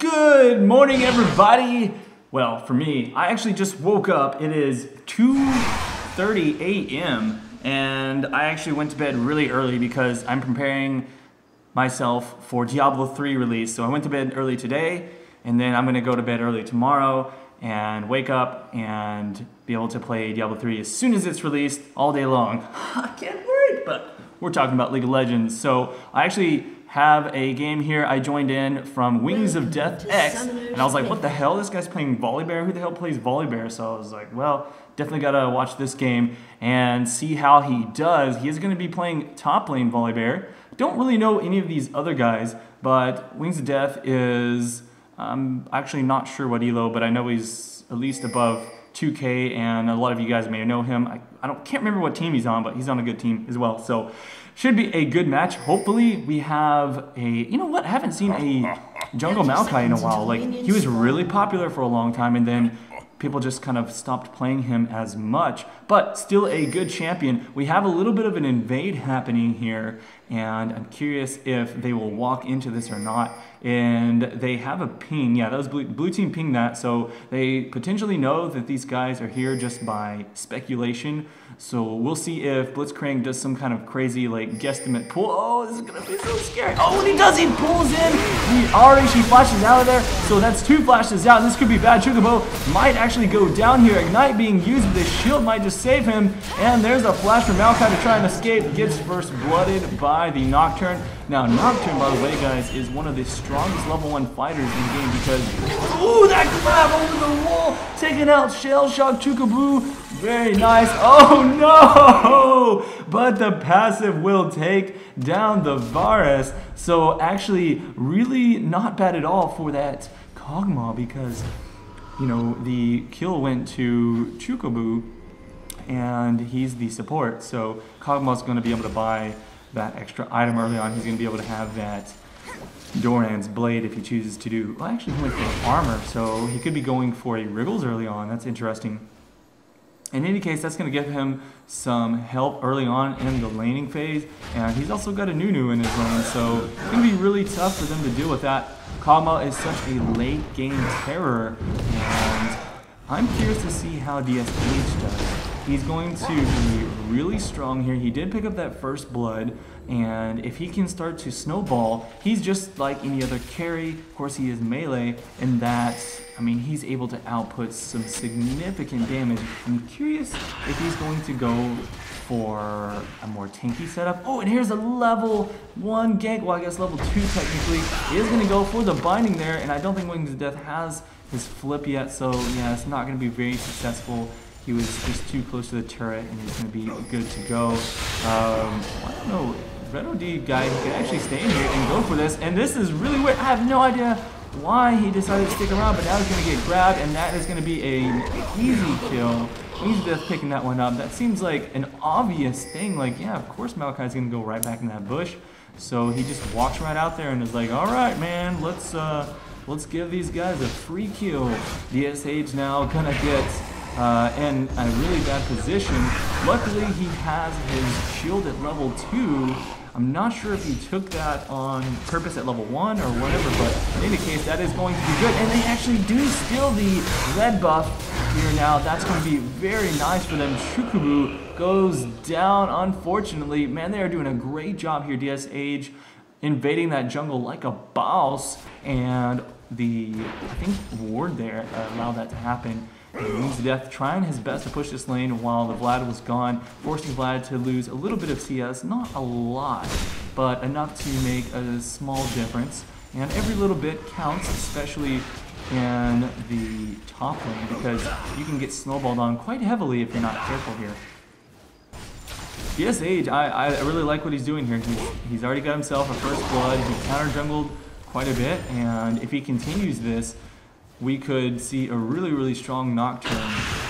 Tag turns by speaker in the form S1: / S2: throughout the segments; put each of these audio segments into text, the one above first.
S1: Good morning, everybody. Well, for me, I actually just woke up. It is 2:30 a.m. and I actually went to bed really early because I'm preparing myself for Diablo 3 release. So I went to bed early today, and then I'm gonna go to bed early tomorrow and wake up and be able to play Diablo 3 as soon as it's released all day long. I can't wait, but we're talking about League of Legends. So I actually have a game here I joined in from WingsofDeathX, and I was like, what the hell? This guy's playing Volibear? Who the hell plays Volibear? So I was like, well, definitely gotta watch this game and see how he does. He is gonna be playing top lane Volibear. Don't really know any of these other guys, but Wings of Death is, I'm actually not sure what ELO, but I know he's at least above 2K, and a lot of you guys may know him. I can't remember what team he's on, but he's on a good team as well. So should be a good match. Hopefully we have a, you know what, I haven't seen a jungle Maokai in a while. Like, he was really popular for a long time, and then people just kind of stopped playing him as much, but still a good champion. We have a little bit of an invade happening here, and I'm curious if they will walk into this or not. And they have a ping. Yeah, that was blue team pinged that, so they potentially know that these guys are here just by speculation. So we'll see if Blitzcrank does some kind of crazy like guesstimate pull. Oh, this is gonna be so scary. Oh, what he does, he pulls in. She flashes out of there. So that's two flashes out, and this could be bad. Kog'maw might actually go down here. Ignite being used, but the shield might just save him. And there's a flash from Maokai to try and escape. Gets first blooded by the Nocturne. Now, Nocturne, by the way, guys, is one of the strongest level 1 fighters in the game because, ooh, that grab over the wall, taking out Shell Shock Kog'maw. Very nice. Oh no! But the passive will take down the Varus. So actually, really not bad at all for that Kog'maw because, you know, the kill went to Kog'maw and he's the support. So Kog'Maw's going to be able to buy that extra item early on. He's going to be able to have that Doran's blade if he chooses to do. Well, actually, he went for armor, so he could be going for a Wriggles early on. That's interesting. In any case, that's going to give him some help early on in the laning phase, and he's also got a Nunu in his lane, so it's going to be really tough for them to deal with that. Kog'Maw is such a late game terror, and I'm curious to see how DSH does. He's going to be really strong here. He did pick up that first blood, and if he can start to snowball, he's just like any other carry. Of course, he is melee, and that, I mean, he's able to output some significant damage. I'm curious if he's going to go for a more tanky setup. Oh, and here's a level 1 gank. Well, I guess level 2 technically. He is going to go for the binding there, and I don't think Wings of Death has his flip yet, so yeah, it's not going to be very successful. He was just too close to the turret, and he's going to be good to go. I don't know, Red OD guy could actually stay in here and go for this, and this is really weird. I have no idea why he decided to stick around, but now he's going to get grabbed, and that is going to be an easy kill. He's just picking that one up. That seems like an obvious thing. Like, yeah, of course Maokai's going to go right back in that bush. So he just walks right out there and is like, all right, man, let's give these guys a free kill. DSH now gonna get in a really bad position. Luckily, he has his shield at level 2. I'm not sure if he took that on purpose at level 1 or whatever, but in any case, that is going to be good. And they actually do steal the red buff here now. That's going to be very nice for them. Kog'Maw goes down, unfortunately. Man, they are doing a great job here, DSH, invading that jungle like a boss. And the, I think, ward there allowed that to happen. Wings of Death trying his best to push this lane while the Vlad was gone, forcing Vlad to lose a little bit of CS, not a lot, but enough to make a small difference. And every little bit counts, especially in the top lane, because you can get snowballed on quite heavily if you're not careful here. DSH, I really like what he's doing here. He's already got himself a first blood. He counter jungled quite a bit, and if he continues this, we could see a really, really strong Nocturne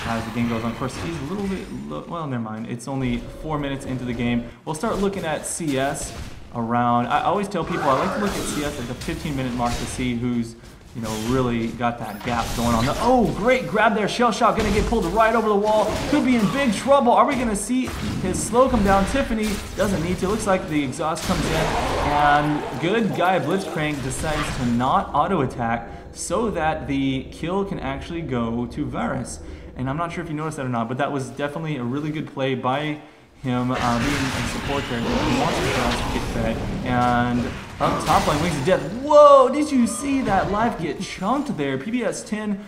S1: as the game goes on. Of course, he's a little bit, well, never mind. It's only 4 minutes into the game. We'll start looking at CS around, I always tell people I like to look at CS at the 15-minute mark to see who's, you know, really got that gap going on. Oh, great grab there. Shell Shock gonna get pulled right over the wall. Could be in big trouble. Are we gonna see his slow come down? Tiffany doesn't need to. Looks like the exhaust comes in, and good guy Blitzcrank decides to not auto attack. so that the kill can actually go to Varus. And I'm not sure if you noticed that or not, but that was definitely a really good play by him, being in support there. He wants the guys to get fed. And up top line, Wings of Death. Whoa, did you see that life get chunked there? PBS 10,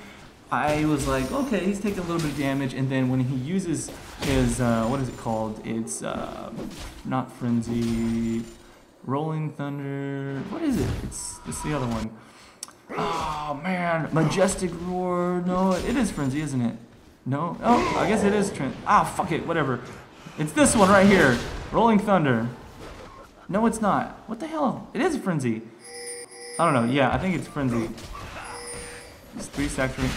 S1: I was like, okay, he's taking a little bit of damage. And then when he uses his, what is it called? It's not Frenzy, Rolling Thunder. What is it? It's the other one. Oh, man. Majestic Roar. No, it is Frenzy, isn't it? No? Oh, I guess it is Trent. Ah, fuck it. Whatever. It's this one right here. Rolling Thunder. No, it's not. What the hell? It is Frenzy. I don't know. Yeah, I think it's Frenzy. It's 3 stacks for me.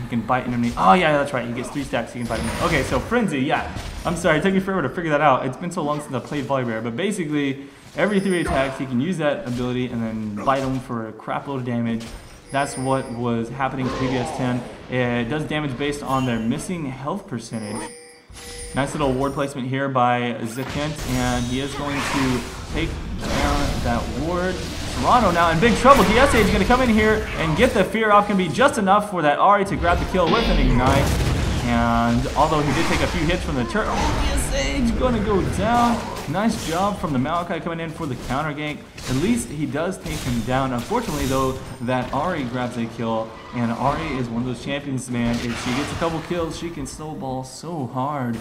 S1: He can bite enemy. Oh, yeah, that's right. He gets 3 stacks. He can bite enemy. Okay, so Frenzy, yeah. I'm sorry. It took me forever to figure that out. It's been so long since I played Volibear. But basically, every 3 attacks, he can use that ability and then bite him for a crap load of damage. That's what was happening to PBS 10. It does damage based on their missing health percentage. Nice little ward placement here by Zekent, and he is going to take down that ward. Toronto now in big trouble. DSA is going to come in here and get the fear off. Can be just enough for that Ahri to grab the kill with an ignite. And although he did take a few hits from the turret, DSA is going to go down. Nice job from the Maokai coming in for the counter gank. At least he does take him down. Unfortunately, though, that Ahri grabs a kill, and Ahri is one of those champions, man. If she gets a couple kills, she can snowball so hard.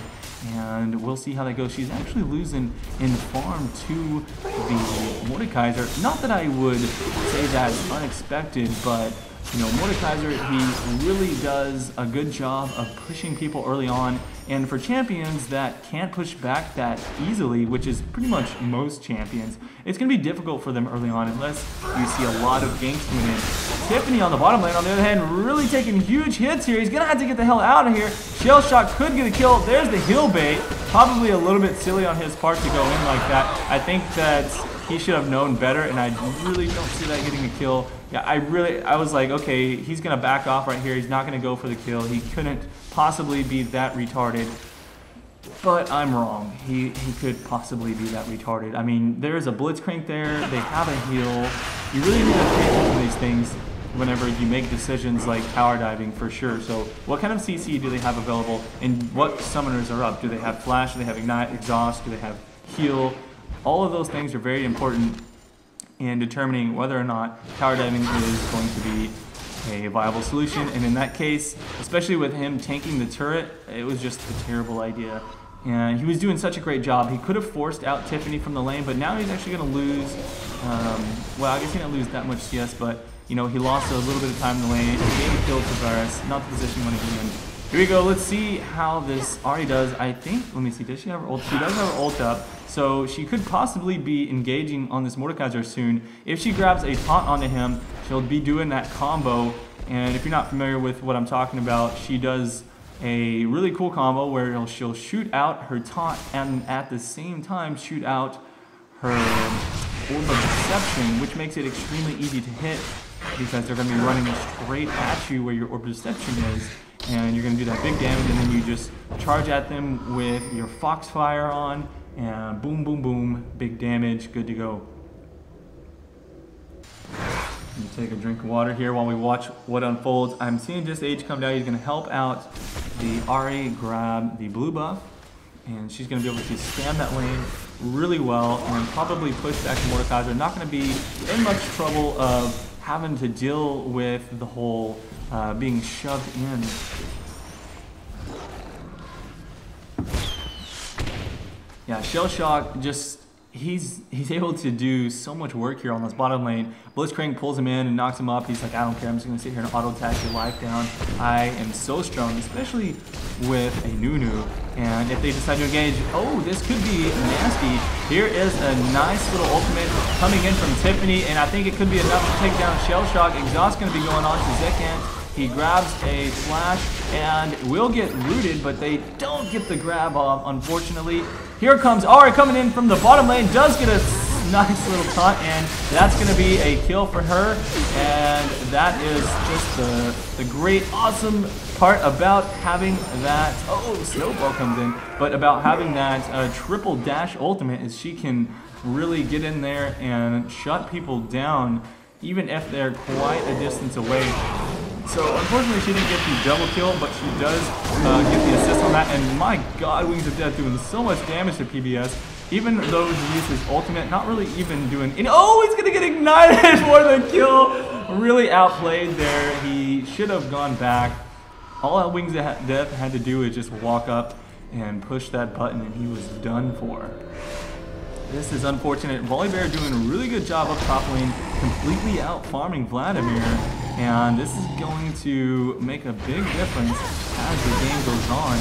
S1: And we'll see how that goes. She's actually losing in farm to the Mordekaiser. Not that I would say that's unexpected, but you know, Mordekaiser, he really does a good job of pushing people early on. And for champions that can't push back that easily, which is pretty much most champions, it's going to be difficult for them early on unless you see a lot of ganks coming in. Tiffany on the bottom lane, on the other hand, really taking huge hits here. He's going to have to get the hell out of here. Shell Shock could get a kill. There's the heal bait. Probably a little bit silly on his part to go in like that. I think that he should have known better, and I really don't see that getting a kill. Yeah, I was like, okay, he's going to back off right here. He's not going to go for the kill. He couldn't possibly be that retarded. But I'm wrong. He could possibly be that retarded. I mean, there's a Blitzcrank there. They have a heal. You really need to pay attention to these things whenever you make decisions like tower diving, for sure. So what kind of CC do they have available, and what summoners are up? Do they have Flash? Do they have Ignite, Exhaust? Do they have Heal? All of those things are very important in determining whether or not tower diving is going to be a viable solution. And in that case, especially with him tanking the turret, it was just a terrible idea. And he was doing such a great job. He could have forced out Tiffany from the lane, but now he's actually going to lose. Well, I guess he didn't lose that much CS, but you know, he lost a little bit of time in the lane. He gained a kill to Varus, not the position when he win. Here we go. Let's see how this Ahri does. I think, let me see, does she have her ult? She does have her ult up, so she could possibly be engaging on this Mordekaiser soon. If she grabs a taunt onto him, she'll be doing that combo. And if you're not familiar with what I'm talking about, she does a really cool combo where she'll shoot out her taunt and at the same time shoot out her Orb of Deception, which makes it extremely easy to hit because they're going to be running straight at you where your Orb of Deception is. And you're going to do that big damage, and then you just charge at them with your Foxfire on, and boom, boom, boom, big damage, good to go. Take a drink of water here while we watch what unfolds. I'm seeing just Age come down. He's going to help out the Ahri grab the blue buff, and she's going to be able to spam that lane really well and probably push back to Mordekaiser. Not going to be in much trouble of having to deal with the whole being shoved in. Yeah, Shell Shock just he's able to do so much work here on this bottom lane. Blitzcrank pulls him in and knocks him up. He's like, I don't care, I'm just gonna sit here and auto attack your life down. I am so strong, especially with a Nunu. And if they decide to engage, oh, this could be nasty. Here is a nice little ultimate coming in from Tiffany, and I think it could be enough to take down Shell Shock. Exhaust gonna be going on to Zekant. He grabs a flash and will get rooted, but they don't get the grab off, unfortunately. Here comes Ahri coming in from the bottom lane, does get a nice little taunt, and that's going to be a kill for her. And that is just the great, awesome part about having that, oh, Snowball comes in, but about having that triple dash ultimate is she can really get in there and shut people down. even if they're quite a distance away. So unfortunately she didn't get the double kill, but she does get the assist on that. And my god, Wings of Death doing so much damage to PBS. Even though he used his ultimate, not really even doing any— oh, he's gonna get ignited for the kill! Really outplayed there. He should have gone back. All Wings of Death had to do is just walk up and push that button, and he was done for. This is unfortunate. Volibear doing a really good job up top lane, completely out farming Vladimir, and this is going to make a big difference as the game goes on,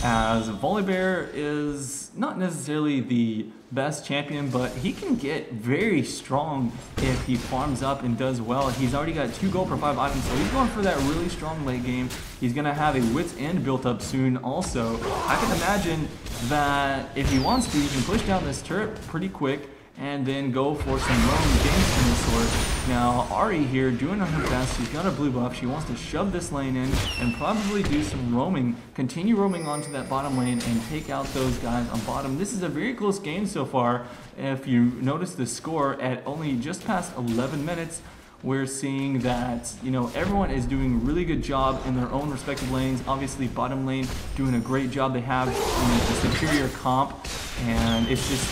S1: as Volibear is not necessarily the best champion, but he can get very strong if he farms up and does well. He's already got 2 gold per 5 items, so he's going for that really strong late game. He's going to have a Wit's End built up soon also. I can imagine that if he wants to, he can push down this turret pretty quick and then go for some roam games from the sort. Now, Ahri here doing her best. She's got a blue buff. She wants to shove this lane in and probably do some roaming, continue roaming onto that bottom lane and take out those guys on bottom. This is a very close game so far. If you notice the score at only just past 11 minutes, we're seeing that, you know, everyone is doing a really good job in their own respective lanes. Obviously, bottom lane doing a great job. They have, you know, a superior comp, and it's just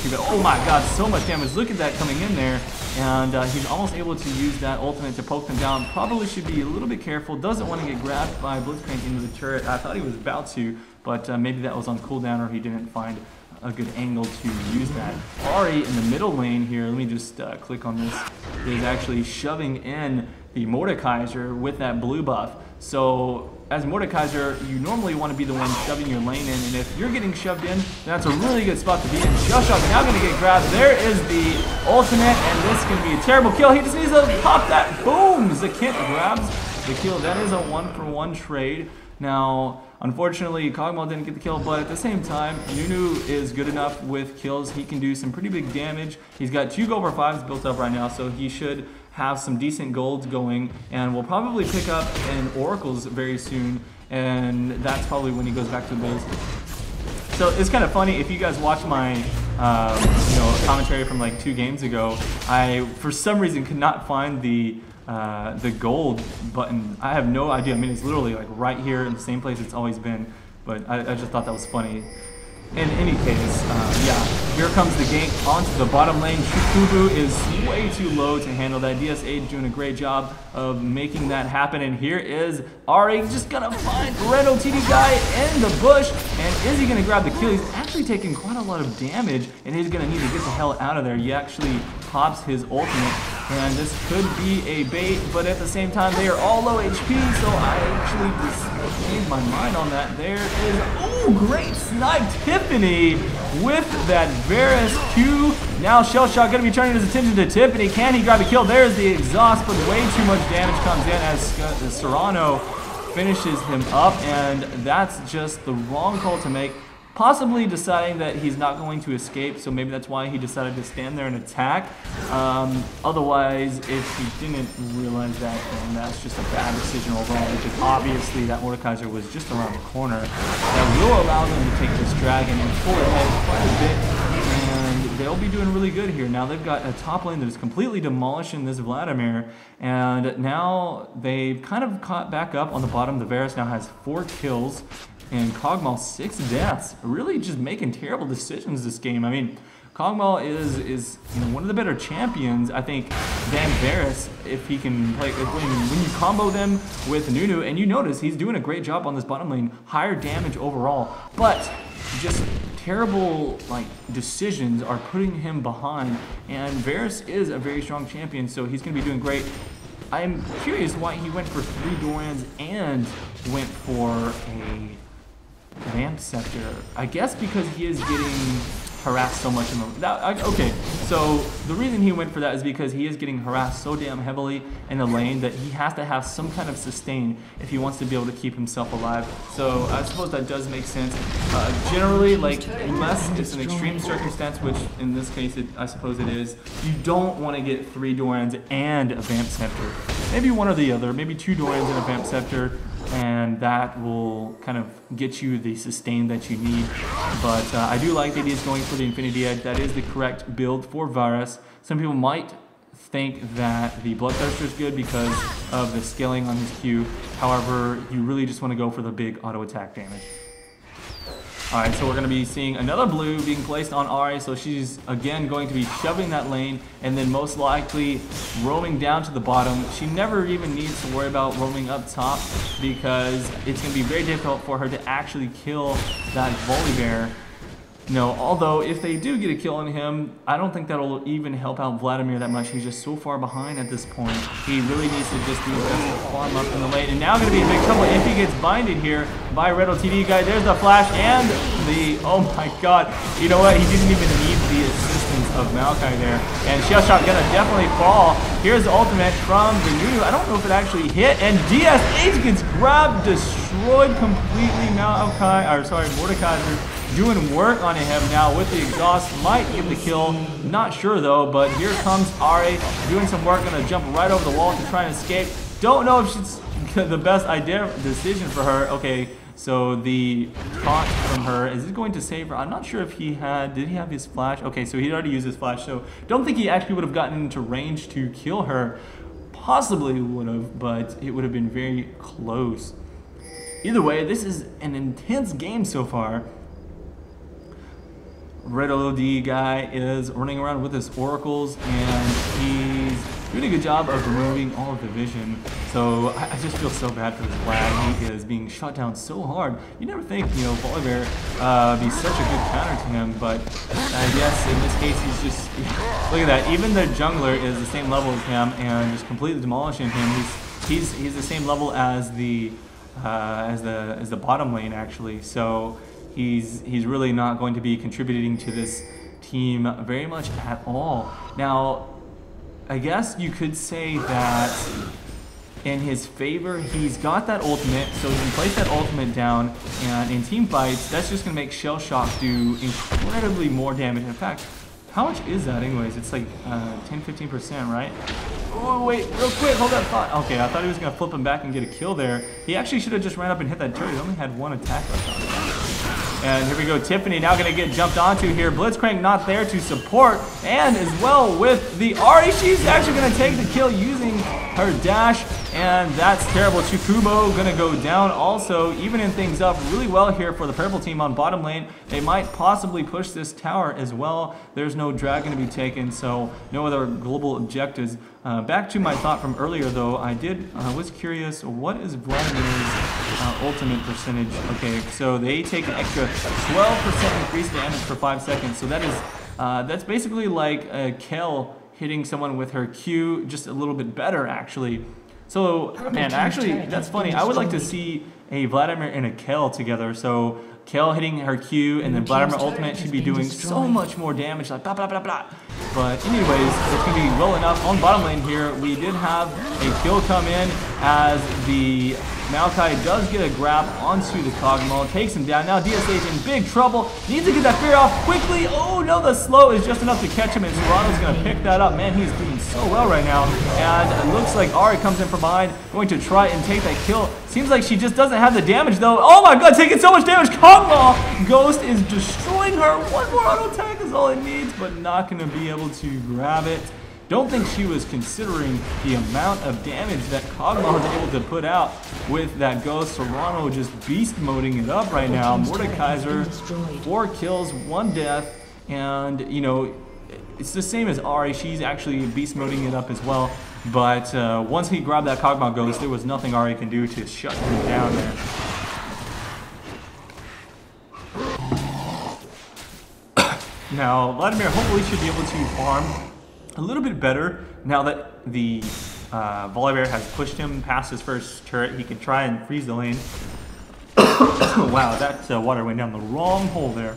S1: too bad. Oh my god, so much damage. Look at that coming in there, and he's almost able to use that ultimate to poke them down. Probably should be a little bit careful. Doesn't want to get grabbed by Blitzcrank into the turret. I thought he was about to, but maybe that was on cooldown or he didn't find a good angle to use that. Ahri in the middle lane here, let me just click on this, is actually shoving in the Mordekaiser with that blue buff. So as Mordekaiser, you normally want to be the one shoving your lane in, and if you're getting shoved in, that's a really good spot to be in. Shellshock now going to get grabbed. There is the ultimate, and this is going to be a terrible kill. He just needs to pop that. Boom! Zakint grabs the kill. That is a 1-for-1 trade. Now, unfortunately, Kog'maw didn't get the kill, but at the same time, Nunu is good enough with kills. He can do some pretty big damage. He's got 2 gold per 5s built up right now, so he should have some decent golds going, and we'll probably pick up an Oracles very soon, and that's probably when he goes back to the base. So it's kind of funny, if you guys watch my you know, commentary from like 2 games ago, I, for some reason, could not find the gold button. I have no idea. I mean, it's literally like right here in the same place it's always been, but I just thought that was funny. In any case, yeah, here comes the gank onto the bottom lane. Shukubu is way too low to handle that. DSA doing a great job of making that happen, and here is Ahri just gonna find Red OTD guy in the bush, and is he gonna grab the kill? He's actually taking quite a lot of damage, and he's gonna need to get the hell out of there. He actually pops his ultimate, and this could be a bait, but at the same time, they are all low HP, so I actually just changed my mind on that. There is, oh, great snipe, Tiffany with that Varus Q. Now Shellshock going to be turning his attention to Tiffany. Can he grab a kill? There's the exhaust, but way too much damage comes in as Serrano finishes him up, and that's just the wrong call to make. Possibly deciding that he's not going to escape, so maybe that's why he decided to stand there and attack. Otherwise, if he didn't realize that, then that's just a bad decision overall, because obviously that Mordekaiser was just around the corner. That will allow them to take this dragon and pull ahead quite a bit, and they'll be doing really good here. Now they've got a top lane that is completely demolishing this Vladimir, and now they've kind of caught back up on the bottom. The Varus now has 4 kills. And Kog'Maw 6 deaths, really just making terrible decisions this game. I mean, Kog'Maw is you know, one of the better champions, I think, than Varus if he can play. When you combo them with Nunu, and you notice he's doing a great job on this bottom lane, higher damage overall, but just terrible like decisions are putting him behind. And Varus is a very strong champion, so he's going to be doing great. I'm curious why he went for 3 Dorans and went for a Vamp Scepter. I guess because he is getting harassed so much in the... Okay, so the reason he went for that is because he is getting harassed so damn heavily in the lane that he has to have some kind of sustain if he wants to be able to keep himself alive. So I suppose that does make sense. Generally, like, unless it's an extreme circumstance, which in this case I suppose it is, you don't want to get 3 Dorans and a Vamp Scepter. Maybe one or the other, maybe 2 Dorans and a Vamp Scepter, and that will kind of get you the sustain that you need. But I do like that he's going for the Infinity Edge. That is the correct build for Varus. Some people might think that the Bloodthirster is good because of the scaling on his Q. However, you really just want to go for the big auto attack damage. Alright, so we're going to be seeing another blue being placed on Ahri, so she's again going to be shoving that lane and then most likely roaming down to the bottom. She never even needs to worry about roaming up top because it's going to be very difficult for her to actually kill that Volibear. No, although if they do get a kill on him, I don't think that'll even help out Vladimir that much. He's just so far behind at this point. He really needs to just do his best to farm up in the lane. And now going to be in big trouble if he gets binded here by Red LTD guy. There's the flash and the, oh my god. You know what? He didn't even need the assistance of Maokai there. And Shell Shock going to definitely fall. Here's the ultimate from the Nunu. I don't know if it actually hit. And DSH gets grabbed, destroyed completely. Maokai, or sorry, Mordekaiser doing work on him now with the exhaust. Might get the kill. Not sure though, but here comes Ahri doing some work. Gonna jump right over the wall to try and escape. Don't know if it's the best decision for her. Okay, so the taunt from her, is it going to save her? I'm not sure if he had, did he have his flash? Okay, so he'd already used his flash, so don't think he actually would have gotten into range to kill her. Possibly would have, but it would have been very close. Either way, this is an intense game so far. Red LOD guy is running around with his oracles and he's doing a good job of removing all of the vision. So I just feel so bad for this Vlad. He is being shot down so hard. You never think, you know, Volibear be such a good counter to him, but I guess in this case he's just, look at that. Even the jungler is the same level as him and just completely demolishing him. He's the same level as the bottom lane actually. So he's really not going to be contributing to this team very much at all. Now, I guess you could say that in his favor, he's got that ultimate, so he can place that ultimate down, and in team fights, that's just going to make Shell Shock do incredibly more damage. In fact, how much is that anyways? It's like 10-15%, right? Oh, wait, real quick, hold that thought. Okay, I thought he was going to flip him back and get a kill there. He actually should have just ran up and hit that turret. He only had one attack left on him. And here we go, Tiffany now going to get jumped onto here. Blitzcrank not there to support. And as well with the Ahri, she's actually going to take the kill using her dash. And that's terrible. Kog'maw going to go down also, evening things up really well here for the purple team on bottom lane. They might possibly push this tower as well. There's no drag going to be taken, so no other global objectives. Back to my thought from earlier though, I was curious, what is Vladimir's ultimate percentage? Okay, so they take an extra 12% increased damage for 5 seconds, so that is that's basically like a Kel hitting someone with her Q, just a little bit better actually. So, man, actually, that's funny. I would like to see a Vladimir and a Kel together. So, Kel hitting her Q and then Vladimir ultimate should be doing so much more damage, like blah, blah, blah, blah. But anyways, it's going to be well enough. On bottom lane here, we did have a kill come in as the Maokai does get a grab onto the Kog'maw, takes him down. Now DSH in big trouble, needs to get that fear off quickly. Oh no, the slow is just enough to catch him, and Serrano's going to pick that up. Man, he's doing so well right now. And it looks like Ahri comes in from behind, going to try and take that kill. Seems like she just doesn't have the damage though. Oh my god, taking so much damage. Kog'maw, Ghost is destroying her. One more auto attack is all it needs, but not going to be able to grab it. Don't think she was considering the amount of damage that Kog'maw was able to put out with that Ghost. Serrano just beast moding it up right now. Mordekaiser, 4 kills, 1 death, and you know, it's the same as Ahri. She's actually beast moding it up as well. But once he grabbed that Kog'maw Ghost, there was nothing Ahri can do to shut him down there. Now, Vladimir hopefully should be able to farm a little bit better now that the Volibear has pushed him past his first turret. He can try and freeze the lane. Wow, that water went down the wrong hole there.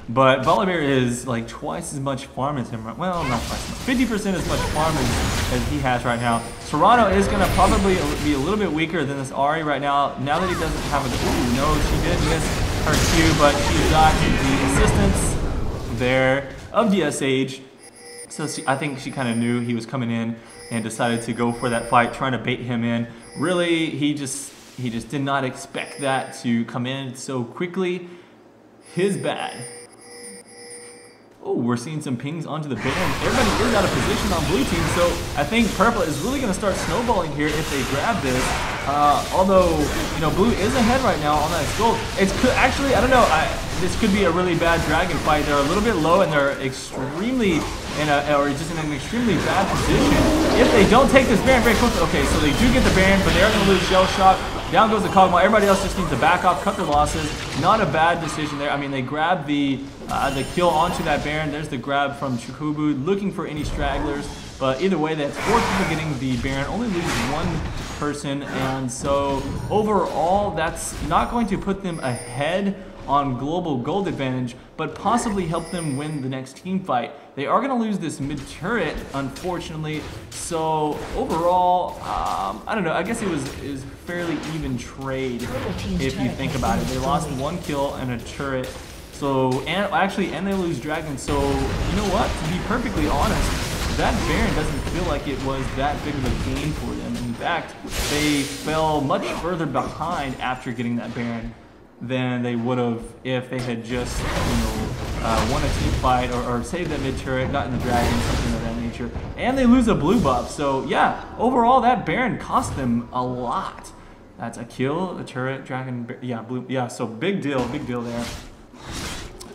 S1: But Volibear is like twice as much farm as him. Well, not twice. 50% as much farm as he has right now. Serrano is going to probably be a little bit weaker than this Ahri right now. Now that he doesn't have a... Ooh, no, she did miss her Q, but she's got the assistance there of DSH. So I think she kind of knew he was coming in and decided to go for that fight, trying to bait him in. Really, he just did not expect that to come in so quickly. His bad. Oh, we're seeing some pings onto the Baron. Everybody is out of position on blue team, so I think purple is really going to start snowballing here if they grab this. Although, you know, blue is ahead right now on that gold. Actually, I don't know. This could be a really bad dragon fight. They're a little bit low and they're extremely or just in an extremely bad position. If they don't take this Baron very quickly, okay, so they do get the Baron, but they're going to lose Shell Shock. Down goes the Kog'maw. Everybody else just needs to back off, cut their losses. Not a bad decision there. I mean, they grab the kill onto that Baron. There's the grab from Chocobo, looking for any stragglers. But either way, that's 4 people getting the Baron. Only lose 1 person, and so overall, that's not going to put them ahead on global gold advantage, but possibly help them win the next team fight. They are going to lose this mid turret, unfortunately. So overall, I don't know. I guess it was fairly even trade if you think about it. They lost 1 kill and a turret. So and they lose dragon. So you know what? To be perfectly honest, that Baron doesn't feel like it was that big of a gain for them. In fact, they fell much further behind after getting that Baron than they would have if they had just, you know, won a team fight or saved that mid turret, gotten the dragon, something of that nature. And they lose a blue buff. So yeah, overall that Baron cost them a lot. That's a kill, a turret, dragon, yeah, blue, yeah. So big deal there.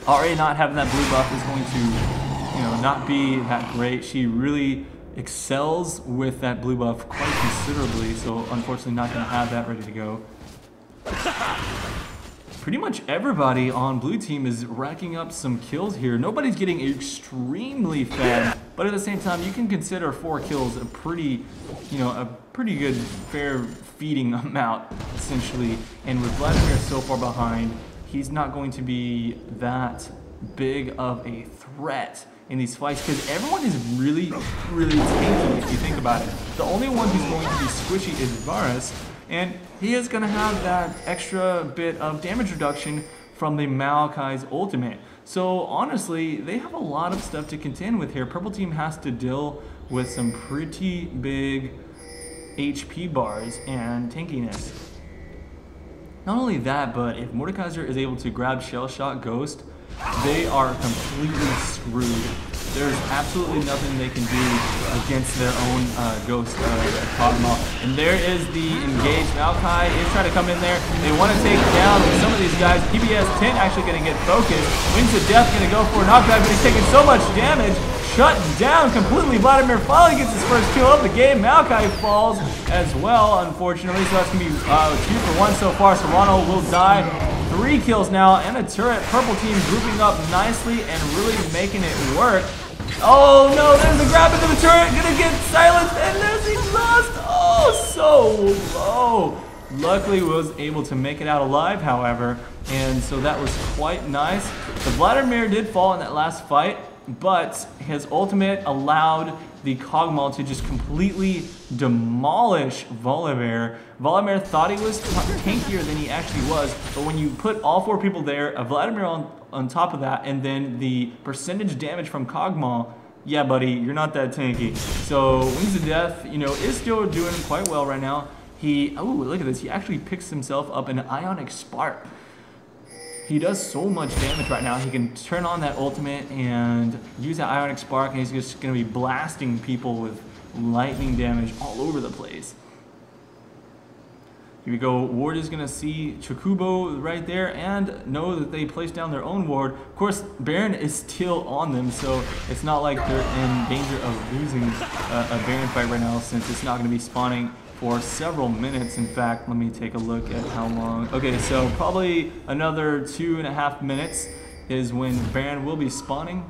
S1: Ahri not having that blue buff is going to, you know, not be that great. She really excels with that blue buff quite considerably. So unfortunately, not going to have that ready to go. Pretty much everybody on blue team is racking up some kills here. Nobody's getting extremely fed, but at the same time, you can consider 4 kills a pretty, you know, a pretty good, fair feeding amount, essentially. And with Vladimir so far behind, he's not going to be that big of a threat in these fights because everyone is really, really tanky if you think about it. The only one who's going to be squishy is Varus. And he is going to have that extra bit of damage reduction from the Maokai's ultimate. So honestly, they have a lot of stuff to contend with here. Purple team has to deal with some pretty big HP bars and tankiness. Not only that, but if Mordekaiser is able to grab Shell Shock Ghost, they are completely screwed. There's absolutely nothing they can do against their own Ghost Kog'maw. And there is the engaged. Maokai is trying to come in there. They want to take down some of these guys. PBS 10 actually going to get focused. Wings of Death going to go for a knockback, but he's taking so much damage. Shut down completely. Vladimir finally gets his first kill of the game. Maokai falls as well, unfortunately. So that's going to be 2 for 1 so far. Serrano will die. 3 kills now and a turret. Purple team grouping up nicely and really making it work. Oh no, there's the grab into the turret. Gonna get silenced and there's the exhaust. Oh, so low. Luckily was able to make it out alive, however. And so that was quite nice. The Vladimir did fall in that last fight, but his ultimate allowed the Kog'maw to just completely demolish Volibear. Volibear thought he was tankier than he actually was, but when you put all 4 people there, a Vladimir on top of that, and then the percentage damage from Kog'maw, yeah, buddy, you're not that tanky. So Wings of Death, you know, is still doing quite well right now. Oh, look at this. He actually picks himself up an Ionic Spark. He does so much damage right now. He can turn on that ultimate and use that Ionic Spark, and he's just going to be blasting people with lightning damage all over the place. Here we go. Ward is going to see Chocobo right there and know that they placed down their own ward. Of course, Baron is still on them, so it's not like they're in danger of losing a Baron fight right now since it's not going to be spawning for several minutes. In fact, let me take a look at how long. Okay, so probably another 2.5 minutes is when Baron will be spawning.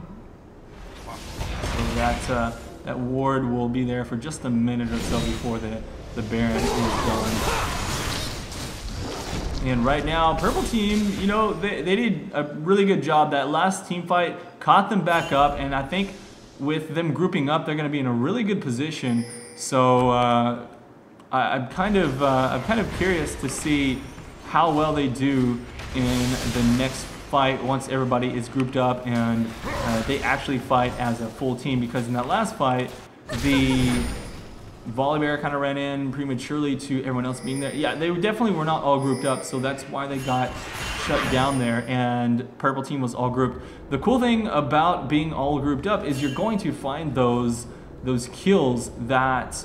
S1: So that ward will be there for just a minute or so before the Baron is done. And right now, Purple Team, you know, they did a really good job. That last team fight caught them back up, and I think with them grouping up, they're going to be in a really good position. So I'm kind of curious to see how well they do in the next fight once everybody is grouped up and they actually fight as a full team. Because in that last fight, the Volibear kind of ran in prematurely to everyone else being there. Yeah, they definitely were not all grouped up, so that's why they got shut down there, and purple team was all grouped. The cool thing about being all grouped up is you're going to find those kills that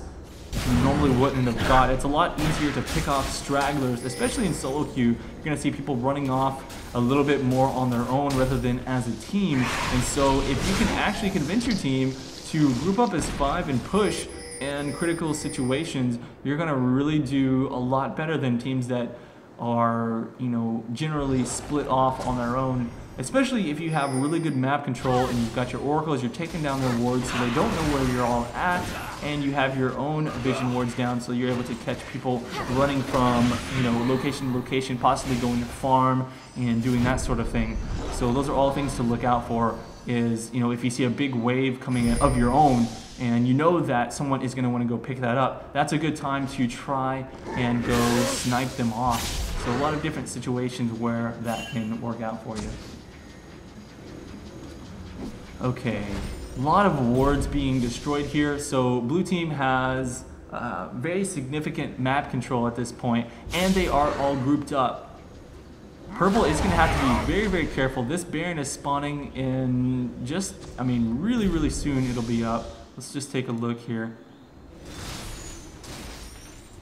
S1: you normally wouldn't have got. It's a lot easier to pick off stragglers, especially in solo queue. You're going to see people running off a little bit more on their own rather than as a team. And so if you can actually convince your team to group up as 5 and push in critical situations, you're going to really do a lot better than teams that are, you know, generally split off on their own. Especially if you have really good map control and you've got your oracles, you're taking down their wards so they don't know where you're all at, and you have your own vision wards down so you're able to catch people running from, you know, location to location, possibly going to farm and doing that sort of thing. So those are all things to look out for. Is, you know, if you see a big wave coming in of your own and you know that someone is going to want to go pick that up, that's a good time to try and go snipe them off. So a lot of different situations where that can work out for you. Okay, a lot of wards being destroyed here. So blue team has very significant map control at this point, and they are all grouped up. Purple is going to have to be very, very careful. This Baron is spawning in just, I mean, really, really soon it'll be up. Let's just take a look here.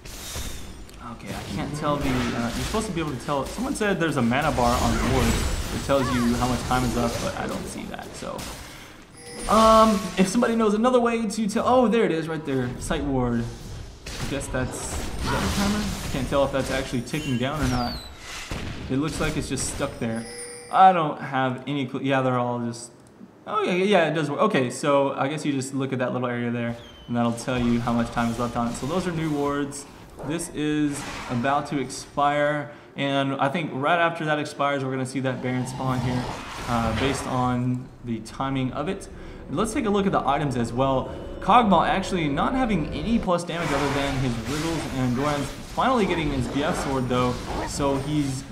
S1: Okay, I can't tell the, you're supposed to be able to tell, someone said there's a mana bar on the board that tells you how much time is up, but I don't see that, so. If somebody knows another way to tell, oh, there it is right there, sight ward. I guess that's, is that a timer? Can't tell if that's actually ticking down or not. It looks like it's just stuck there. I don't have any clue. Yeah, they're all just, oh yeah, it does work. Okay, so I guess you just look at that little area there and that'll tell you how much time is left on it. So those are new wards. This is about to expire, and I think right after that expires, we're gonna see that Baron spawn here based on the timing of it. Let's take a look at the items as well. Kog'maw actually not having any plus damage other than his Riddles, and Goran's finally getting his BF sword though, so he's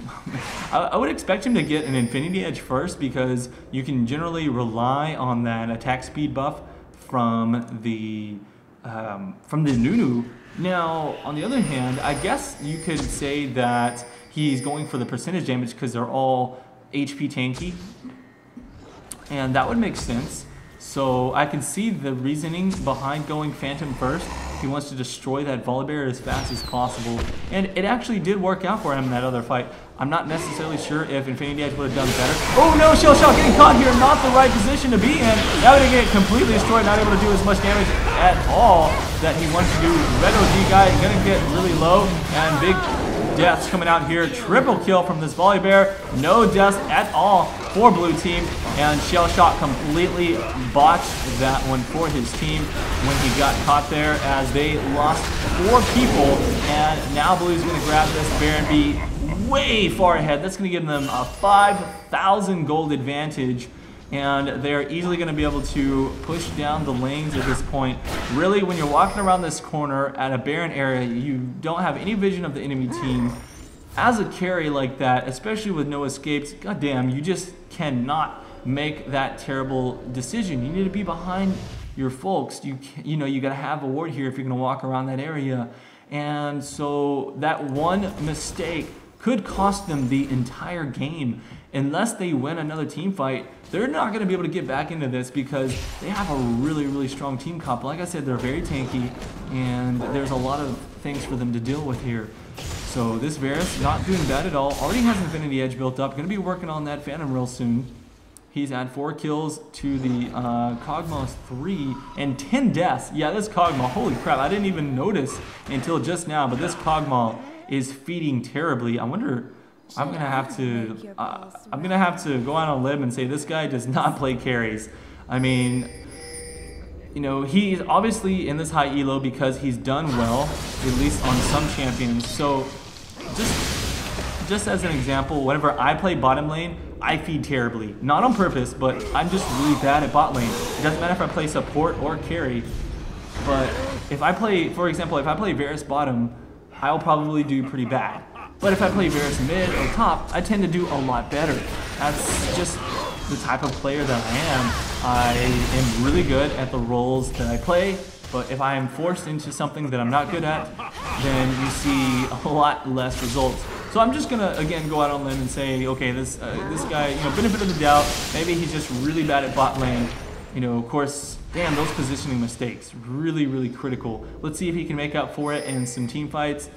S1: I would expect him to get an Infinity Edge first because you can generally rely on that attack speed buff from the Nunu. Now, on the other hand, I guess you could say that he's going for the percentage damage because they're all HP tanky, and that would make sense. So I can see the reasoning behind going Phantom first. He wants to destroy that Volibear as fast as possible, and it actually did work out for him in that other fight. I'm not necessarily sure if Infinity Edge would have done better. Oh no, Shell Shock getting caught here, not the right position to be in. Now going to get completely destroyed, not able to do as much damage at all that he wants to do. Red OG guy going to get really low, and big deaths coming out here. Triple kill from this Volibear. No deaths at all for blue team, and Shell Shock completely botched that one for his team when he got caught there, as they lost 4 people, and now blue's going to grab this Baron, be way far ahead. That's going to give them a 5,000 gold advantage, and they're easily going to be able to push down the lanes at this point. Really, when you're walking around this corner at a Baron area, you don't have any vision of the enemy team. As a carry like that, especially with no escapes, goddamn, you just cannot make that terrible decision. You need to be behind your folks. You know, you got to have a ward here if you're going to walk around that area. And so that one mistake could cost them the entire game. Unless they win another team fight, they're not going to be able to get back into this because they have a really, really strong team comp. Like I said, they're very tanky, and there's a lot of things for them to deal with here. So this Varus not doing bad at all. Already has Infinity Edge built up. Going to be working on that Phantom real soon. He's had 4 kills to the Kog'Maw's 3 and 10 deaths. Yeah, this Kog'Maw, holy crap, I didn't even notice until just now, but this Kog'Maw is feeding terribly. I wonder, I'm gonna have to go on a limb and say this guy does not play carries. I mean, you know, he's obviously in this high elo because he's done well, at least on some champions. So just as an example, whenever I play bottom lane, I feed terribly. Not on purpose, but I'm just really bad at bot lane. It doesn't matter if I play support or carry, but if I play, for example, if I play Varus bottom, I'll probably do pretty bad. But if I play Varus mid or top, I tend to do a lot better. That's just the type of player that I am. I am really good at the roles that I play, But if I am forced into something that I'm not good at, then you see a lot less results. So I'm just gonna again go out on a limb and say, okay, this guy, you know, benefit of the doubt. Maybe he's just really bad at bot lane. You know, of course, damn, those positioning mistakes, really critical. Let's see if he can make up for it in some team fights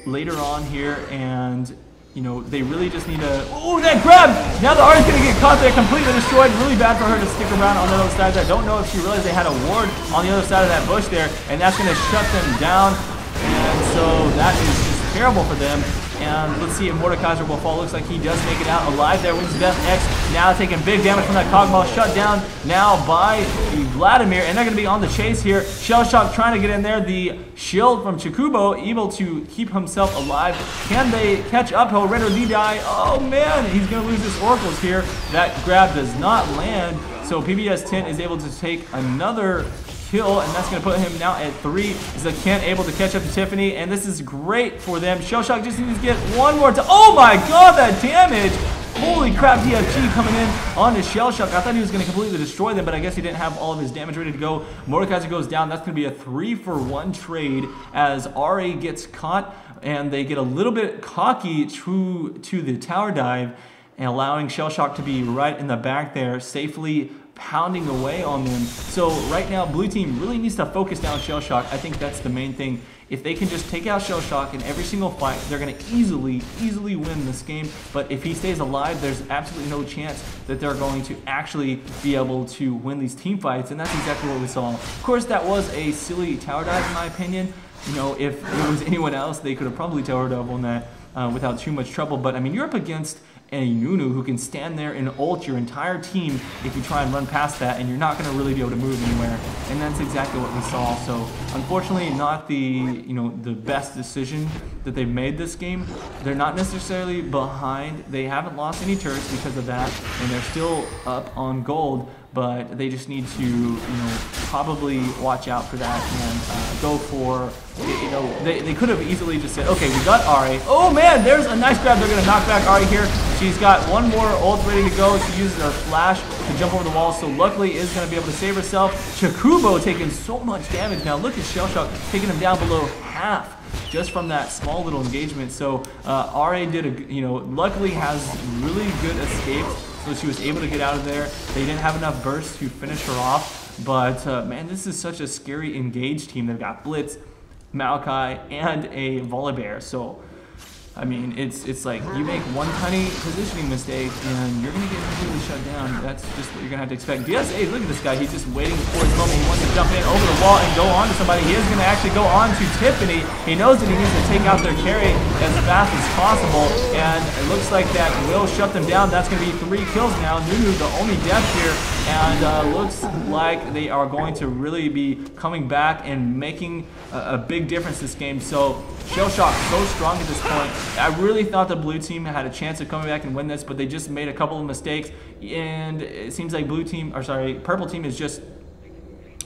S1: later on here. And you know, they really just need to. Oh, that grab! Now the Ahri's gonna get caught there, completely destroyed. Really bad for her to stick around on the other side. I don't know if she realized they had a ward on the other side of that bush there, and that's gonna shut them down. And so that is just terrible for them. And let's see if Mordekaiser will fall. Looks like he does make it out alive there. WingsofDeathX now taking big damage from that Kog'maw, shut down now by the Vladimir, and they're going to be on the chase here. Shellshock trying to get in there. The shield from Kog'maw able to keep himself alive. Can they catch up? He'll render the die. Oh man, he's going to lose his oracles here. That grab does not land. So PBS 10 is able to take another kill, and that's going to put him now at 3. Zaken able to catch up to Tiffany, and this is great for them. Shellshock just needs to get one more time. Oh my god, that damage! Holy crap, DFG coming in onto Shellshock. I thought he was going to completely destroy them, but I guess he didn't have all of his damage ready to go. Mordekaiser goes down. That's going to be a 3-for-1 trade as RA gets caught, and they get a little bit cocky to the tower dive, and allowing Shellshock to be right in the back there, safely pounding away on them. So right now, blue team really needs to focus down Shellshock. I think that's the main thing. If they can just take out Shellshock in every single fight, they're going to easily win this game. But if he stays alive, there's absolutely no chance that they're going to actually be able to win these team fights, and that's exactly what we saw. Of course, that was a silly tower dive in my opinion. You know, if it was anyone else, they could have probably tower dive on that without too much trouble. But I mean, you're up against a Nunu who can stand there and ult your entire team if you try and run past that, and you're not going to really be able to move anywhere. And that's exactly what we saw. So unfortunately, not the the best decision that they've made this game. They're not necessarily behind. They haven't lost any turrets because of that, and they're still up on gold. But they just need to, probably watch out for that and go for, they could have easily just said, okay, we got Ahri. Oh man, there's a nice grab. They're going to knock back Ahri here. She's got one more ult ready to go. She uses her flash to jump over the wall, so luckily is going to be able to save herself. Kog'maw taking so much damage now. Look at Shellshock taking him down below half just from that small little engagement. So RA did luckily has really good escapes. So she was able to get out of there. They didn't have enough burst to finish her off. But, man, this is such a scary engaged team. They've got Blitz, Maokai, and a Volibear. So, I mean, it's like you make one tiny positioning mistake and you're going to get completely shut down. That's just what you're going to have to expect. DSA, look at this guy. He's just waiting for his moment. He wants to jump in over the wall and go on to somebody. He is going to actually go on to Tiffany. He knows that he needs to take out their carry as fast as possible. And it looks like that will shut them down. That's going to be 3 kills now. Nunu, the only death here. And looks like they are going to really be coming back and making a big difference this game. So Shellshock so strong at this point. I really thought the blue team had a chance of coming back and win this, but they just made a couple of mistakes, and it seems like purple team is just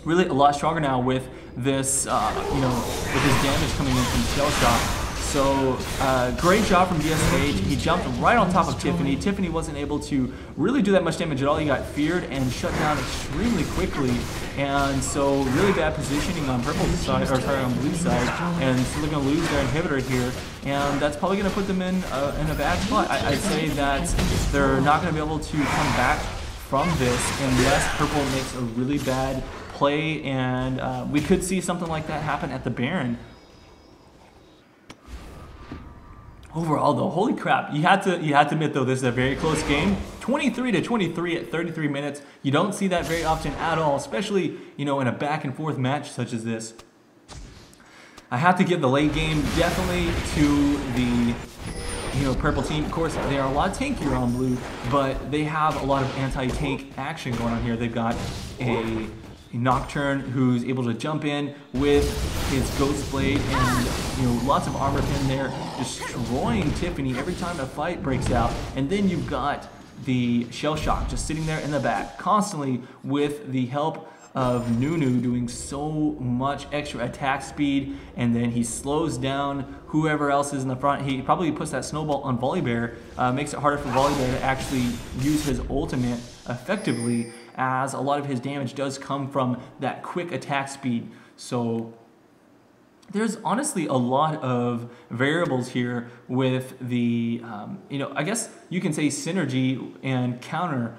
S1: really a lot stronger now with this, with his damage coming in from Shellshock. So great job from DSH. He jumped right on top of Tiffany. Tiffany wasn't able to really do that much damage at all. He got feared and shut down extremely quickly. And so really bad positioning on purple's side, or sorry, on blue's side. And so they're going to lose their inhibitor here. And that's probably going to put them in a bad spot. I'd say that they're not going to be able to come back from this unless purple makes a really bad play. And we could see something like that happen at the Baron. Overall, though, holy crap! You had to admit, though, this is a very close game. 23-23 at 33 minutes. You don't see that very often at all, especially in a back and forth match such as this. I have to give the late game definitely to the purple team. Of course, they are a lot tankier on blue, but they have a lot of anti-tank action going on here. They've got a Nocturne who's able to jump in with his Ghost Blade and lots of armor pin there, destroying Tiffany every time a fight breaks out. And then you've got the Shellshock just sitting there in the back constantly with the help of Nunu doing so much extra attack speed, and then he slows down whoever else is in the front. He probably puts that snowball on Volibear, makes it harder for Volibear to actually use his ultimate effectively, as a lot of his damage does come from that quick attack speed. So there's honestly a lot of variables here with the, you know, I guess you can say synergy and counter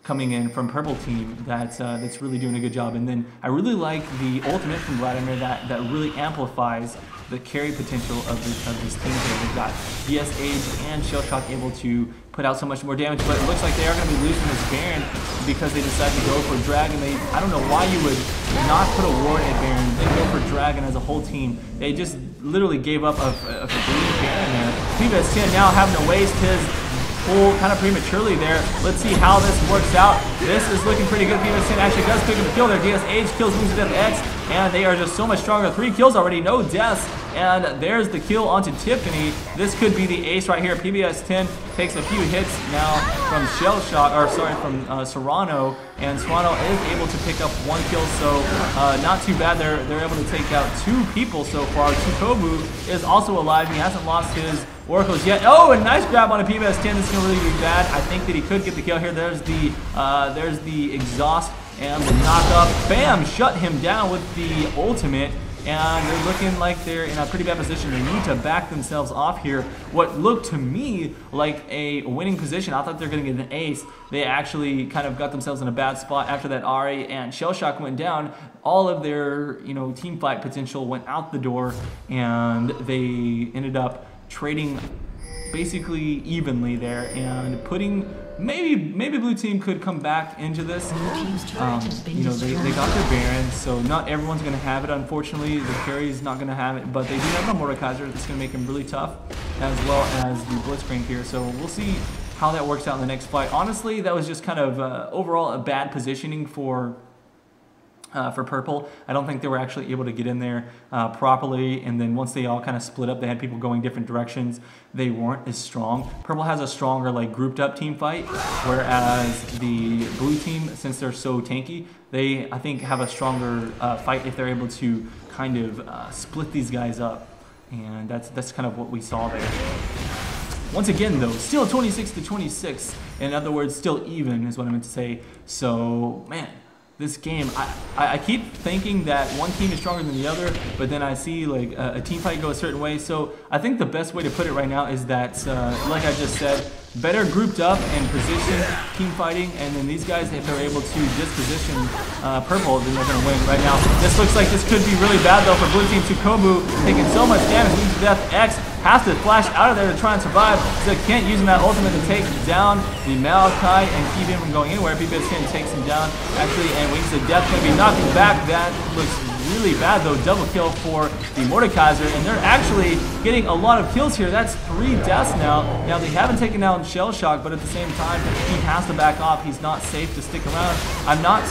S1: coming in from purple team that's really doing a good job. And then I really like the ultimate from Vladimir that really amplifies the carry potential of this team here. They've got DS Age and Shell Shock able to put out so much more damage, but it looks like they are going to be losing this Baron because they decided to go for Dragon. I don't know why you would not put a ward at Baron, then go for Dragon as a whole team. They just literally gave up a green Baron there. PBS10 now having to waste his pull kind of prematurely there. Let's see how this works out. This is looking pretty good. PBS10 actually does pick up a kill there. DS Age kills WingsofDeathX, and they are just so much stronger. 3 kills already, no deaths. And there's the kill onto Tiffany. This could be the ace right here. PBS10 takes a few hits now from Serrano, and Serrano is able to pick up 1 kill, so not too bad. They're able to take out 2 people so far. Kog'maw is also alive. He hasn't lost his oracles yet. Oh, a nice grab on a PBS10. This is gonna really be bad. I think that he could get the kill here. There's the exhaust and the knock up. Bam! Shut him down with the ultimate. And they're looking like they're in a pretty bad position. They need to back themselves off here. What looked to me like a winning position, I thought they were going to get an ace. They actually kind of got themselves in a bad spot after that Ahri and Shell Shock went down. All of their, you know, team fight potential went out the door, and they ended up trading basically evenly there and putting. Maybe blue team could come back into this. You know, they got their Baron, so not everyone's going to have it, unfortunately. The carry is not going to have it, but they do have a Maokai that's going to make him really tough, as well as the Blitzcrank here. So we'll see how that works out in the next fight. Honestly, that was just kind of overall a bad positioning for purple. I don't think they were actually able to get in there properly, and then once they all kind of split up, they had people going different directions. They weren't as strong. Purple has a stronger, like, grouped up team fight, whereas the blue team, since they're so tanky, they, I think, have a stronger fight if they're able to kind of split these guys up, and that's kind of what we saw there. Once again, though, still 26-26. In other words, still even is what I meant to say. So, man, this game, I keep thinking that one team is stronger than the other, but then I see like a team fight go a certain way. So I think the best way to put it right now is that, like I just said, better grouped up and position team fighting, and then these guys, if they're able to disposition purple, then they're going to win right now. This looks like this could be really bad though for blue team. Kog'maw taking so much damage. WingsofDeathX has to flash out of there to try and survive. So Kent using that ultimate to take down the Maokai and keep him from going anywhere. PBS10 takes him down actually, and WingsofDeath going to be knocking back. That looks really bad though. Double kill for the Mordekaiser, and they're actually getting a lot of kills here. That's 3 deaths now. Now they haven't taken down Shell Shock, but at the same time he has to back off. He's not safe to stick around. I'm not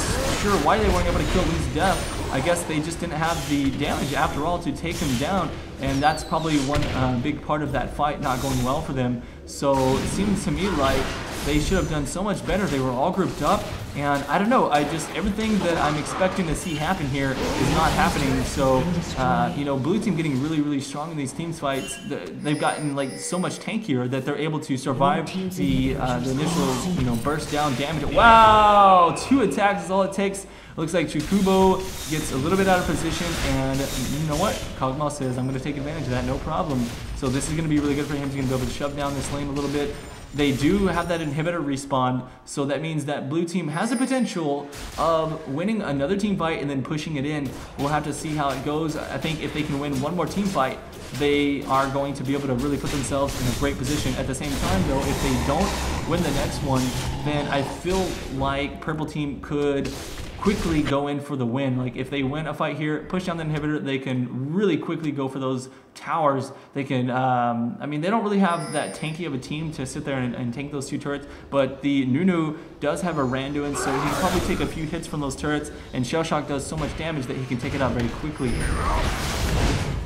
S1: sure why they weren't able to kill WingsofDeath. I guess they just didn't have the damage after all to take him down, and that's probably one big part of that fight not going well for them. So it seems to me like they should have done so much better. They were all grouped up, and I don't know, everything that I'm expecting to see happen here is not happening. So, you know, blue team getting really, really strong in these team fights. They've gotten like so much tankier that they're able to survive the initial, you know, burst down damage. Wow, 2 attacks is all it takes. Looks like Kog'maw gets a little bit out of position, and you know what? Kog'maw says, I'm going to take advantage of that, no problem. So this is going to be really good for him. He's going to be able to shove down this lane a little bit. They do have that inhibitor respawn, so that means that blue team has the potential of winning another team fight and then pushing it in. We'll have to see how it goes. I think if they can win one more team fight, they are going to be able to really put themselves in a great position. At the same time, though, if they don't win the next one, then I feel like purple team could quickly go in for the win. Like if they win a fight here, push down the inhibitor, they can really quickly go for those towers. They can, I mean, they don't really have that tanky of a team to sit there and tank those 2 turrets, but the Nunu does have a Randuin, so he can probably take a few hits from those turrets, and Shell Shock does so much damage that he can take it out very quickly.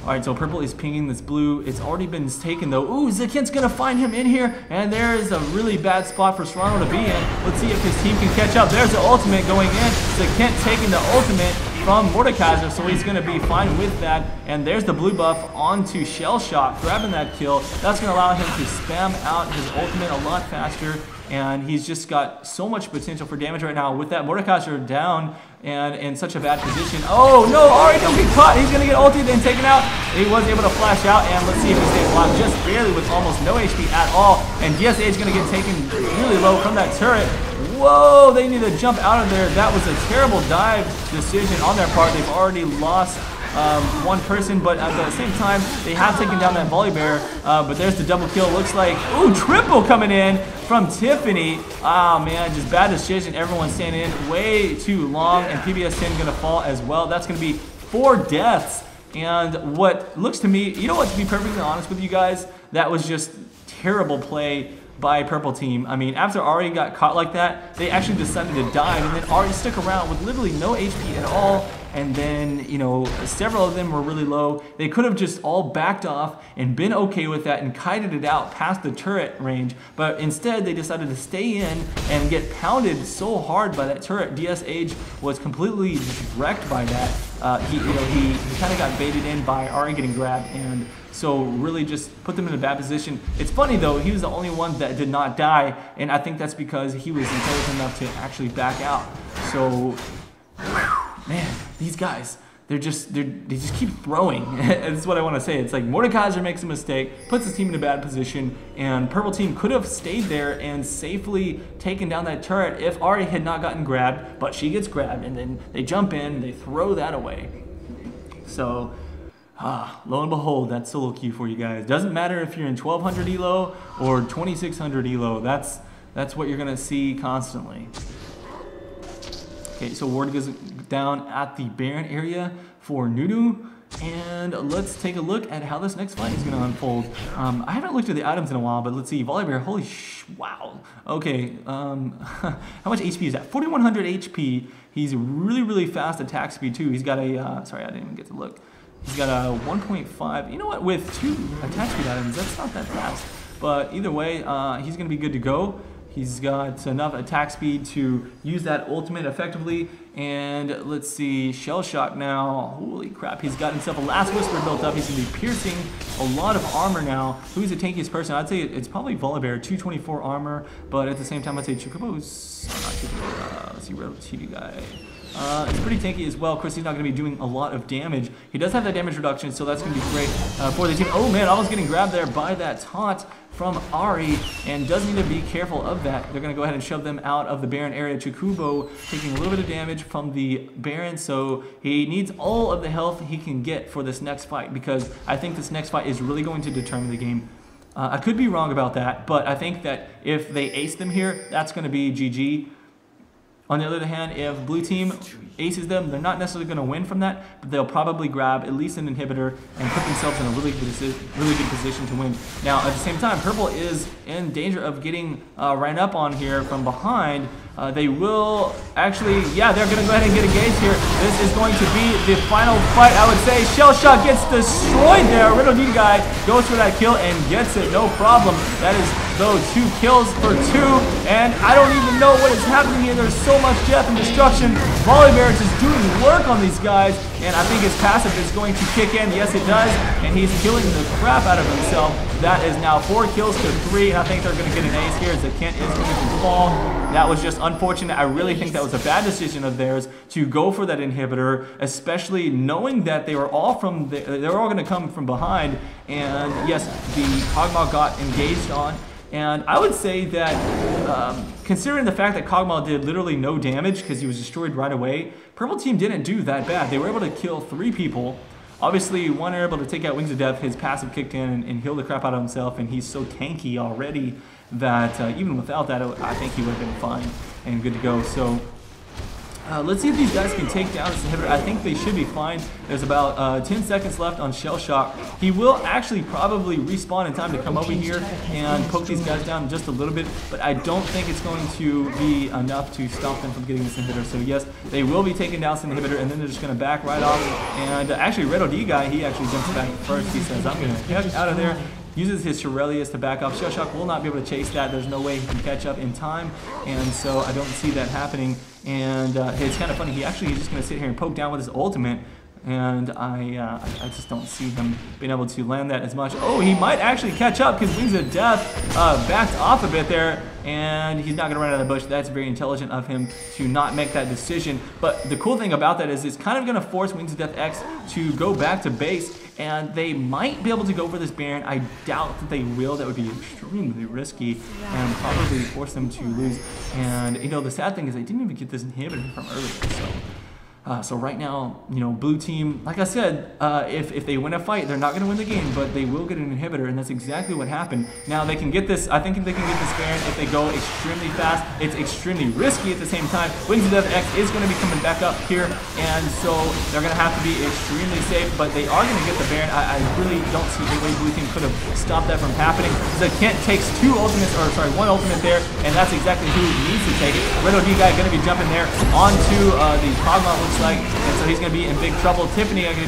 S1: Alright, so purple is pinging this blue. It's already been taken though. Ooh, Zekent's gonna find him in here, and there is a really bad spot for Serrano to be in. Let's see if his team can catch up. There's the ultimate going in. Zekent taking the ultimate from Mordekaiser, so he's gonna be fine with that. And there's the blue buff onto Shell Shock, grabbing that kill. That's gonna allow him to spam out his ultimate a lot faster, and he's just got so much potential for damage right now. With that Mordekaiser down, and in such a bad position. Oh no, Ahri don't get caught. He's gonna get ulted and taken out. He was able to flash out, and let's see if he stays alive just barely with almost no HP at all. And DSH gonna get taken really low from that turret. Whoa, they need to jump out of there. That was a terrible dive decision on their part. They've already lost one person, but at the same time, they have taken down that Volibear. But there's the double kill. Looks like, ooh, triple coming in from Tiffany. Oh man, just bad decision. Everyone's staying in way too long, and PBS 10 gonna fall as well. That's gonna be 4 deaths. And what looks to me, you know what, to be perfectly honest with you guys, that was just terrible play by Purple Team. I mean, after Ahri got caught like that, they actually decided to dive, and then Ahri stuck around with literally no HP at all. And then, you know, several of them were really low. They could have just all backed off and been okay with that and kited it out past the turret range. But instead, they decided to stay in and get pounded so hard by that turret. DSH was completely just wrecked by that. He kind of got baited in by Ahri getting grabbed, and so really just put them in a bad position. It's funny though, he was the only one that did not die, and I think that's because he was intelligent enough to actually back out. So, man, these guys, they just keep throwing. That's what I want to say. It's like Mordekaiser makes a mistake, puts his team in a bad position, and Purple Team could have stayed there and safely taken down that turret if Ahri had not gotten grabbed, but she gets grabbed, and then they jump in, they throw that away. So, lo and behold, that's solo queue for you guys. Doesn't matter if you're in 1200 ELO or 2600 ELO. That's what you're gonna see constantly. Okay, so ward goes down at the Baron area for Nunu, and let's take a look at how this next fight is gonna unfold. I haven't looked at the items in a while, but let's see. Volibear, holy wow. Okay, how much HP is that? 4100 HP. He's really fast attack speed too. He's got a, sorry, I didn't even get to look. He's got a 1.5. You know what? With 2 attack speed items, that's not that fast. But either way, he's going to be good to go. He's got enough attack speed to use that ultimate effectively. And let's see, Shell Shock now. Holy crap, he's got himself a Last Whisper built up. He's going to be piercing a lot of armor now. Who's the tankiest person? I'd say it's probably Volibear, 224 armor. But at the same time, I'd say Chocobo's not Chocobo. Let's see, real TV guy. It's pretty tanky as well. Of course, he's not going to be doing a lot of damage. He does have that damage reduction, so that's going to be great for the team. Oh man, I was getting grabbed there by that taunt from Ahri, and does need to be careful of that. They're going to go ahead and shove them out of the Baron area. Chocobo taking a little bit of damage from the Baron, so he needs all of the health he can get for this next fight, because I think this next fight is really going to determine the game. I could be wrong about that, but I think that if they ace them here, that's going to be GG. On the other hand, if blue team aces them, they're not necessarily going to win from that, but they'll probably grab at least an inhibitor and put themselves in a really good position to win. Now, at the same time, purple is in danger of getting ran up on here from behind. They will actually, yeah, they're going to go ahead and get engaged here. This is going to be the final fight, I would say. Shell Shock gets destroyed there. Riddle D guy goes for that kill and gets it, no problem. That is, though, 2 kills for 2, and I don't even know what is happening here. There's so much death and destruction. Volibear is just doing work on these guys, and I think his passive is going to kick in. Yes, it does, and he's killing the crap out of himself. That is now 4 kills to 3, and I think they're going to get an ace here as the Kent is going to fall. That was just unfortunate. I really think that was a bad decision of theirs to go for that inhibitor, especially knowing that they were all going to come from behind. And yes, the Kog'maw got engaged on. And I would say that, considering the fact that Kog'maw did literally no damage because he was destroyed right away, Purple Team didn't do that bad. They were able to kill 3 people. Obviously, one are able to take out Wings of Death. His passive kicked in and healed the crap out of himself, and he's so tanky already that even without that, I think he would have been fine and good to go. So let's see if these guys can take down this inhibitor. I think they should be fine. There's about 10 seconds left on Shell Shock. He will actually probably respawn in time to come over here and poke these guys down just a little bit, but I don't think it's going to be enough to stop them from getting this inhibitor. So yes, they will be taking down this inhibitor, and then they're just going to back right off. And actually, Red OD guy, he actually jumps back first. He says, I'm going to get out of there. Uses his Shurelius to back off. Shell Shock will not be able to chase that. There's no way he can catch up in time, and so I don't see that happening. And it's kind of funny. He's just going to sit here and poke down with his ultimate. and I just don't see him being able to land that as much. Oh, he might actually catch up because Wings of Death backed off a bit there, and he's not going to run out of the bush. That's very intelligent of him to not make that decision. But the cool thing about that is it's kind of going to force Wings of Death X to go back to base, and they might be able to go for this Baron. I doubt that they will. That would be extremely risky and probably force them to lose. And, you know, the sad thing is they didn't even get this inhibitor from earlier, so right now, you know, blue team, like I said, if they win a fight, they're not going to win the game, but they will get an inhibitor, and that's exactly what happened. Now, they can get this, I think they can get this Baron if they go extremely fast. It's extremely risky at the same time. Wings of Death X is going to be coming back up here, and so they're going to have to be extremely safe, but they are going to get the Baron. I really don't see any way blue team could have stopped that from happening, because Kent takes one ultimate there, and that's exactly who needs to take it. Red OD guy going to be jumping there onto the Kog'maw, like, and so he's going to be in big trouble. Tiffany going to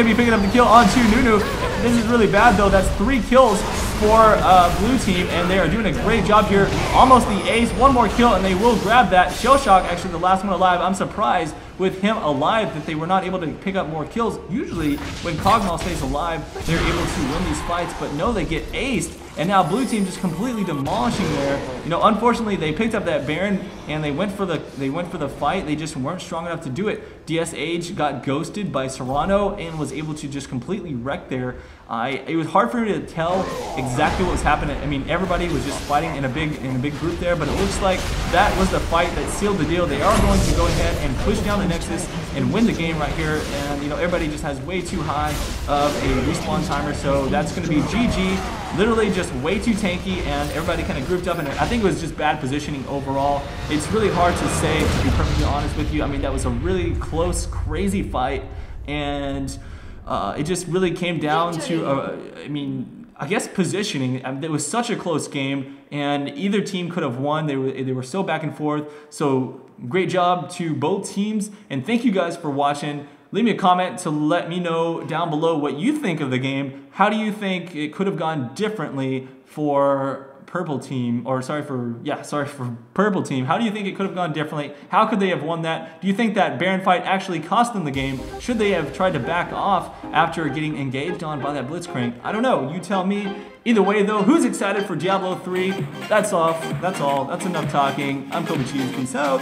S1: be picking up the kill onto Nunu. This is really bad, though. That's 3 kills for blue team, and they are doing a great job here. Almost the ace. One more kill, and they will grab that. Shell Shock, actually the last one alive. I'm surprised with him alive that they were not able to pick up more kills. Usually, when Kog'maw stays alive, they're able to win these fights, but no, they get aced. And now blue team just completely demolishing there. You know, unfortunately, they picked up that Baron and they went for the fight. They just weren't strong enough to do it. DSH got ghosted by Serrano and was able to just completely wreck there. It was hard for me to tell exactly what was happening. I mean, everybody was just fighting in a big group there, but it looks like that was the fight that sealed the deal. They are going to go ahead and push down the Nexus and win the game right here. And you know, everybody just has way too high of a respawn timer, so that's going to be GG. Literally just way too tanky, and everybody kind of grouped up, and I think it was just bad positioning overall. It's really hard to say, to be perfectly honest with you. I mean, that was a really close, crazy fight, and it just really came down to, I mean, I guess positioning. I mean, it was such a close game, and either team could have won. They were so back and forth. So great job to both teams, and thank you guys for watching. Leave me a comment to let me know down below what you think of the game. How do you think it could have gone differently for purple team, or sorry for purple team? How do you think it could have gone differently? How could they have won that? Do you think that Baron fight actually cost them the game? Should they have tried to back off after getting engaged on by that Blitzcrank? I don't know. You tell me. Either way, though, who's excited for Diablo 3? That's all. That's enough talking. I'm Kobe Cheese. Peace out.